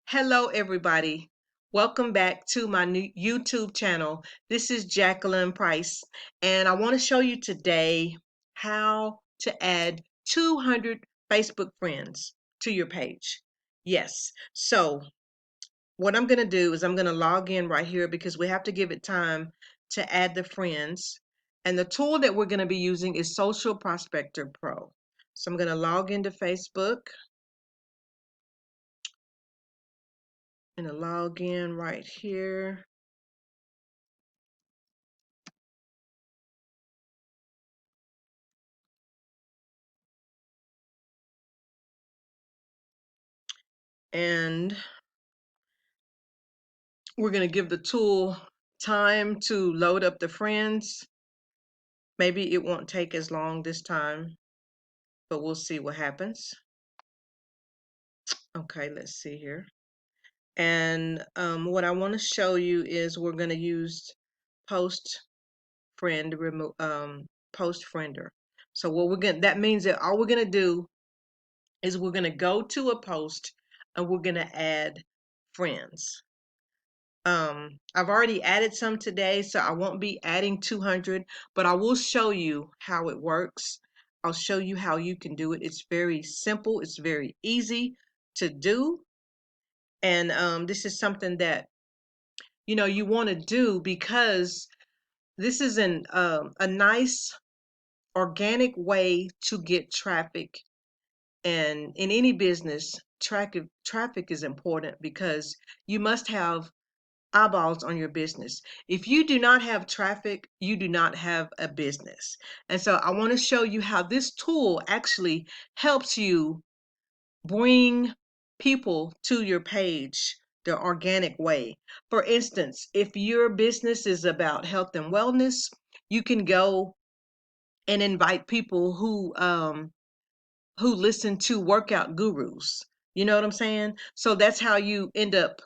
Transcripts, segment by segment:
Hello, everybody. Welcome back to my new YouTube channel. This is Jacqueline Price, and I want to show you today how to add 200 Facebook friends to your page. Yes. So what I'm going to do is I'm going to log in right here because we have to give it time to add the friends. And the tool that we're going to be using is Social Prospector Pro. So I'm going to log into Facebook. I'm going to log in right here. And we're going to give the tool time to load up the friends. Maybe it won't take as long this time, but we'll see what happens. Okay, let's see here. And what I want to show you is we're going to use post friend remove post friender. So what we're going that means that all we're going to do is we're going to go to a post and we're going to add friends. I've already added some today, so I won't be adding 200, but I will show you how it works. I'll show you how you can do it. It's very simple. It's very easy to do. And this is something that, you want to do because this is a nice organic way to get traffic. And in any business, traffic is important because you must have eyeballs on your business. If you do not have traffic, you do not have a business. And so I want to show you how this tool actually helps you bring people to your page the organic way. For instance, if your business is about health and wellness, you can go and invite people who listen to workout gurus. You know what I'm saying? So that's how you end up,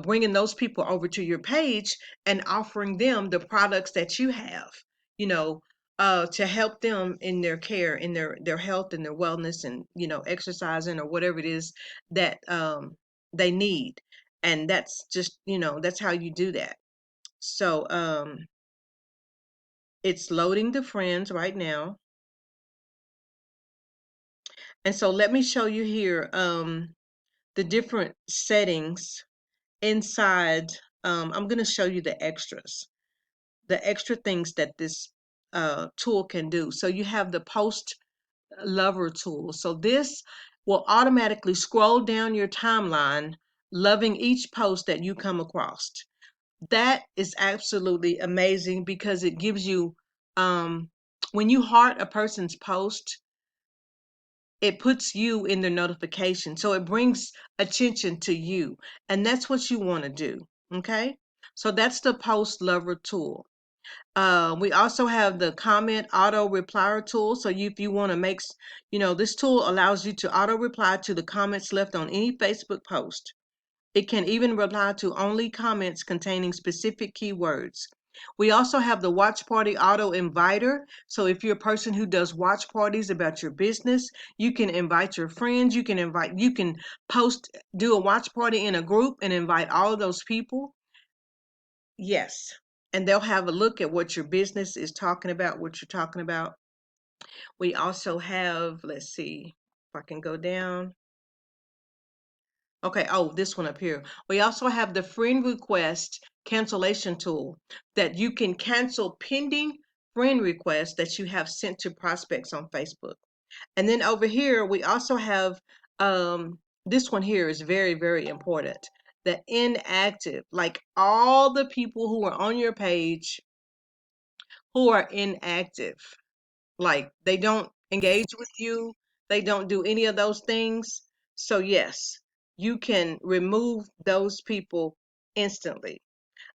bringing those people over to your page and offering them the products that you have, you know, to help them in their care, in their health and their wellness and, exercising or whatever it is that they need. And that's just, that's how you do that. So it's loading the friends right now. And so let me show you here. The different settings inside. I'm going to show you the extra things that this tool can do. So you have the post lover tool. So this will automatically scroll down your timeline, loving each post that you come across. That is absolutely amazing because it gives you, when you heart a person's post, it puts you in the notification. So it brings attention to you. And that's what you want to do. Okay. So that's the post lover tool. We also have the comment auto replier tool. So if you want to this tool allows you to auto reply to the comments left on any Facebook post. It can even reply to only comments containing specific keywords. We also have the watch party auto inviter. So if you're a person who does watch parties about your business, you can invite your friends, you can do a watch party in a group and invite all of those people. Yes. And they'll have a look at what your business is talking about, what you're talking about. We also have, let's see if I can go down. Okay, oh, this one up here. We also have the friend request cancellation tool that you can cancel pending friend requests that you have sent to prospects on Facebook. And then over here, we also have this one here is very, very important. The inactive, like all the people who are on your page who are inactive, like they don't engage with you, they don't do any of those things. So yes, you can remove those people instantly.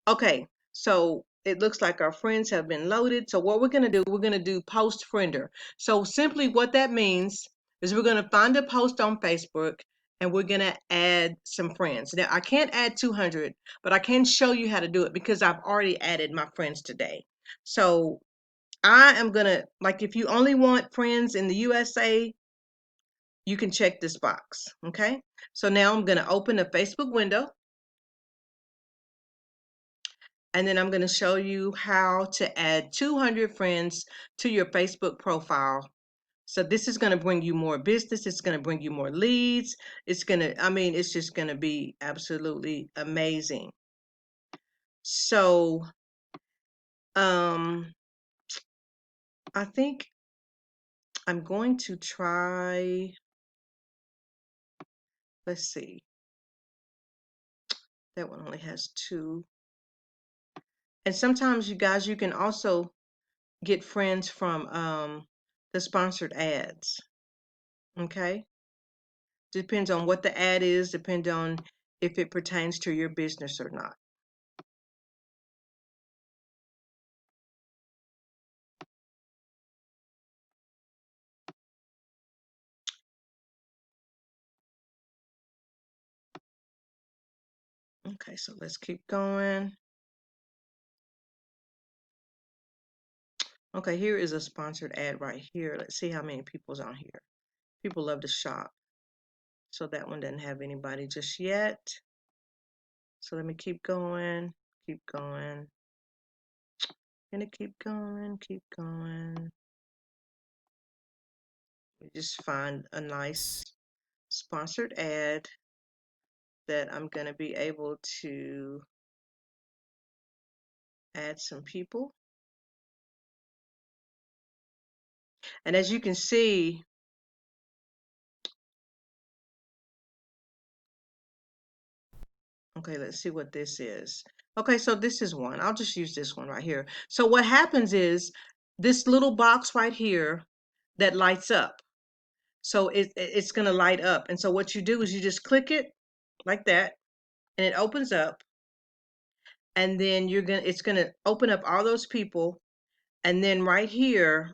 Okay, so it looks like our friends have been loaded. So what we're going to do, we're going to do post friender. So simply what that means is we're going to find a post on Facebook and we're going to add some friends. Now I can't add 200, but I can show you how to do it because I've already added my friends today. So I am gonna, like, if you only want friends in the USA, you can check this box, okay? So now I'm going to open the Facebook window, and then I'm going to show you how to add 200 friends to your Facebook profile. So this is going to bring you more business. It's going to bring you more leads. It's going to, I mean, it's just going to be absolutely amazing. So, I think I'm going to try, let's see, that one only has 2. And sometimes you guys, you can also get friends from the sponsored ads. Okay. Depends on what the ad is, depends on if it pertains to your business or not. Okay, so let's keep going. Okay, here is a sponsored ad right here. Let's see how many people's on here. People love to shop. So that one doesn't have anybody just yet. So let me keep going, keep going. Gonna keep going, keep going. Just find a nice sponsored ad that I'm gonna be able to add some people. And as you can see, okay, let's see what this is. Okay, so this is one. I'll just use this one right here. So what happens is this little box right here that lights up. So it's going to light up. And so what you do is you just click it like that, and it opens up. And then it's going to open up all those people. And then right here,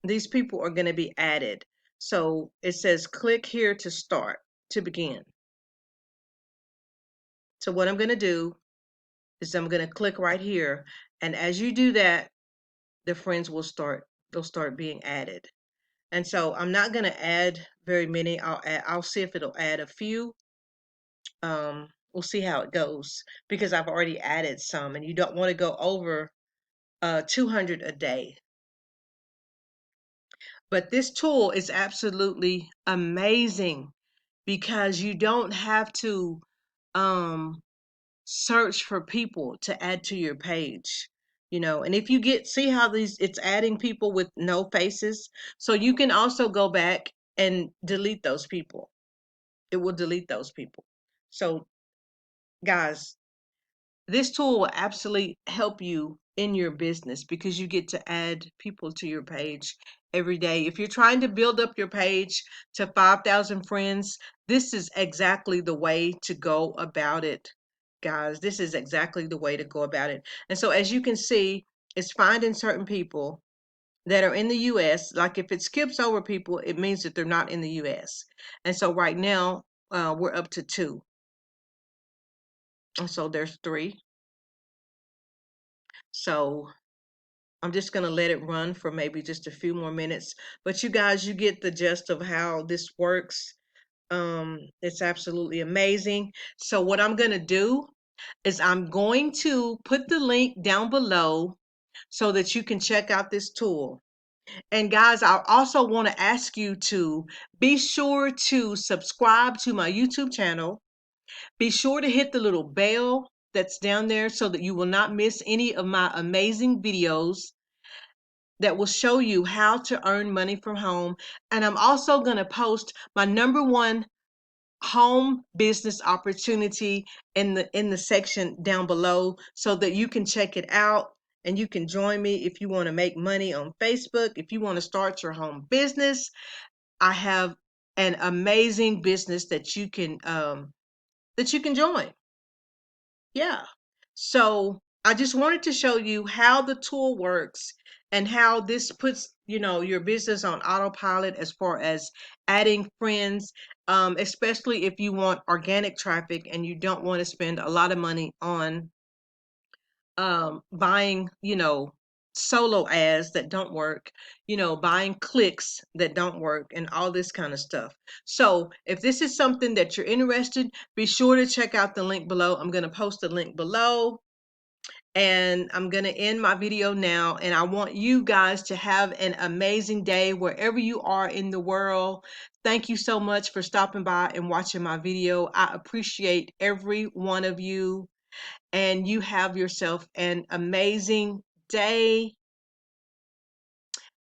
these people are going to be added. So it says click here to start, to begin. So what I'm going to do is I'm going to click right here. And as you do that, the friends they'll start being added. And so I'm not going to add very many. I'll see if it'll add a few. We'll see how it goes because I've already added some, and you don't want to go over 200 a day. But this tool is absolutely amazing because you don't have to um, search for people to add to your page. And if you see how it's adding people with no faces, so you can also go back and delete those people. It will delete those people. So guys, this tool will absolutely help you in your business because you get to add people to your page every day. If you're trying to build up your page to 5,000 friends, this is exactly the way to go about it, guys. This is exactly the way to go about it. And so as you can see, it's finding certain people that are in the US. Like if it skips over people, it means that they're not in the US. And so right now, we're up to 2. And so there's 3. So I'm just going to let it run for maybe just a few more minutes. But you guys, you get the gist of how this works. It's absolutely amazing. So what I'm going to do is I'm going to put the link down below so that you can check out this tool. And guys, I also want to ask you to be sure to subscribe to my YouTube channel. Be sure to hit the little bell that's down there so that you will not miss any of my amazing videos that will show you how to earn money from home. And I'm also going to post my #1 home business opportunity in the section down below so that you can check it out and you can join me if you want to make money on Facebook. If you want to start your home business, I have an amazing business that you can join. Yeah. So I just wanted to show you how the tool works and how this puts, your business on autopilot as far as adding friends, especially if you want organic traffic and you don't want to spend a lot of money on buying, solo ads that don't work, you know, buying clicks that don't work, and all this kind of stuff. So if this is something that you're interested, be sure to check out the link below. I'm going to post the link below, and I'm going to end my video now. And I want you guys to have an amazing day wherever you are in the world. Thank you so much for stopping by and watching my video. I appreciate every one of you, and you have yourself an amazing day.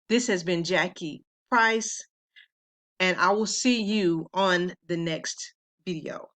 This has been Jackie Price, and I will see you on the next video.